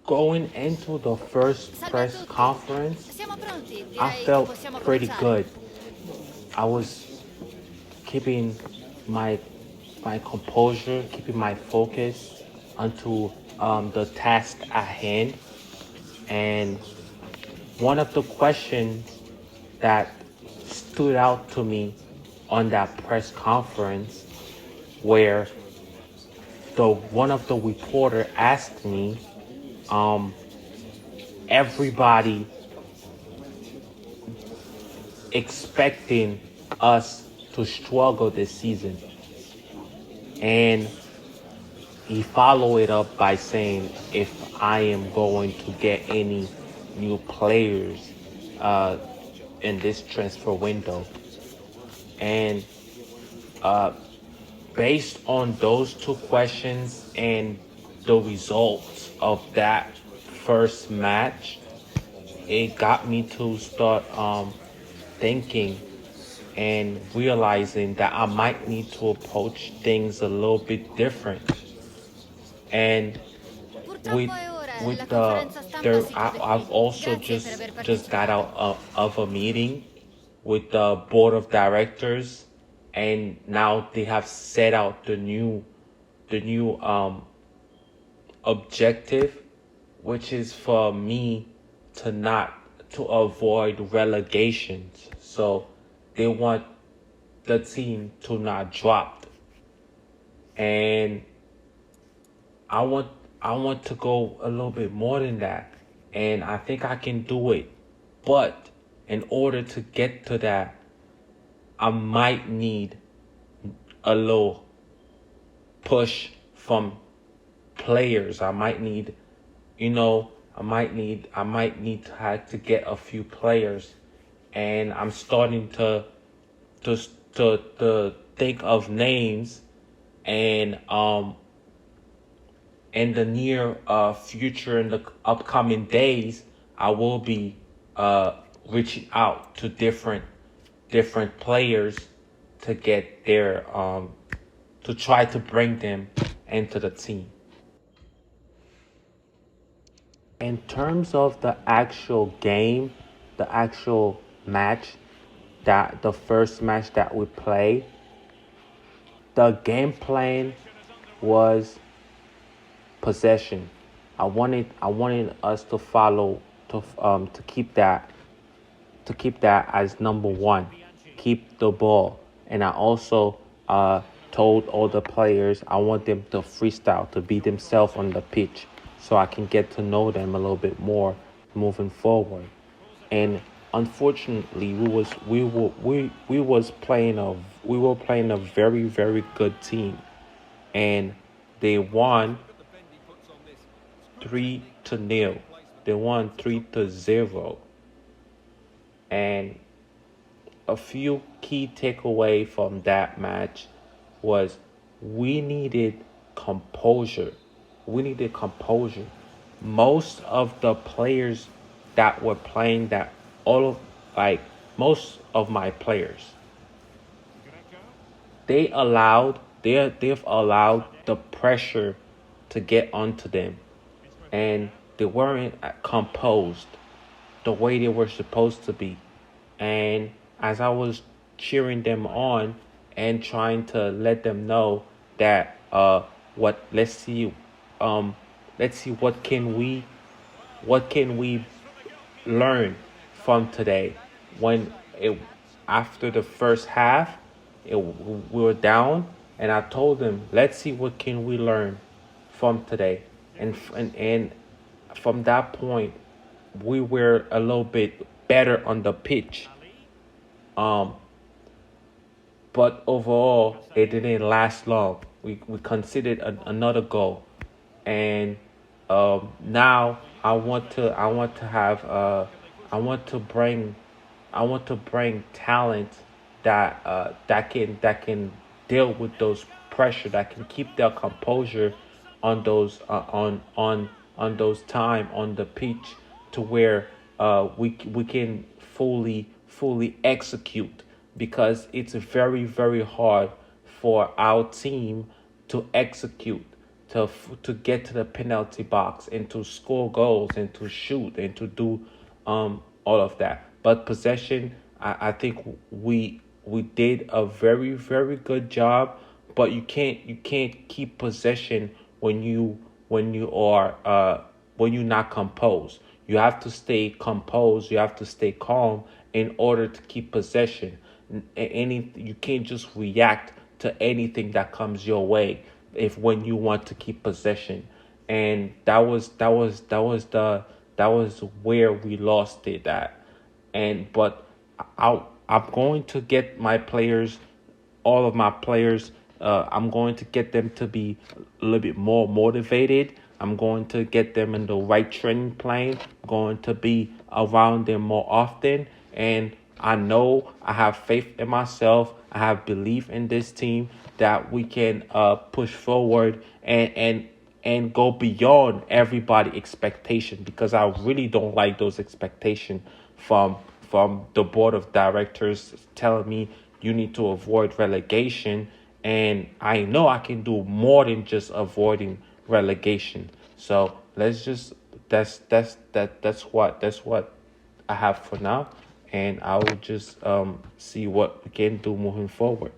Going into the first Salve a press tutti. conference, Siamo pronti? I Direi che felt possiamo pretty cominciare. good. I was keeping my my composure, keeping my focus onto the task at hand. And one of the questions that stood out to me on that press conference, where the one of the reporter asked me, um, everybody expecting us to struggle this season. And he followed it up by saying if I am going to get any new players uh, in this transfer window. And uh, based on those two questions and the results of that first match, it got me to start thinking and realizing that I might need to approach things a little bit different. And Purtroppo with è ora. La with the conferenza stampa there, si chiude qui. I've also Grazie per aver just got out partecipato. of a meeting with the board of directors, and now they have set out the new objective, which is for me to not to avoid relegations. So they want the team to not drop, and I want I want to go a little bit more than that, and I think I can do it. But in order to get to that, I might need a little push from players. I might need, I might need to have to get a few players, and I'm starting to to think of names, and in the near future, in the upcoming days, I will be reaching out to different players to get their to try to bring them into the team. In terms of the actual game, the actual match, that the first match that we played, the game plan was possession. I wanted us to follow to keep that as number one, keep the ball. And I also told all the players I want them to freestyle, to be themselves on the pitch, so I can get to know them a little bit more moving forward. And unfortunately, we were playing a very very good team, and they won 3-0. They won 3-0, and a few key takeaway from that match was we needed composure. We needed composure. Most of the players that were playing that all of like most of my players, they've allowed the pressure to get onto them, and they weren't composed the way they were supposed to be. And as I was cheering them on and trying to let them know that what um let's see what can we learn from today. When it After the first half, we were down, and I told them, let's see what can we learn from today. And from that point, we were a little bit better on the pitch. Um, but overall, it didn't last long. We conceded another goal, and now I want to bring talent that can deal with those pressure, that can keep their composure on those on those time on the pitch, to where we can fully execute, because it's very very hard for our team to execute, to get to the penalty box and to score goals and to shoot and to do all of that. But possession, I think we did a very very good job. But you can't keep possession when you are when you're not composed. You have to stay composed. You have to stay calm in order to keep possession. Any you can't just react to anything that comes your way if when you want to keep possession. And that was where we lost it at. And but I'm going to get my players, all of my players. I'm going to get them to be a little bit more motivated. I'm going to get them in the right training plan. I'm going to be around them more often. And I know I have faith in myself. I have belief in this team that we can push forward and go beyond everybody expectation, because I really don't like those expectations from the board of directors telling me you need to avoid relegation, and I know I can do more than just avoiding relegation. So let's just that's what I have for now, and I will just see what we can do moving forward.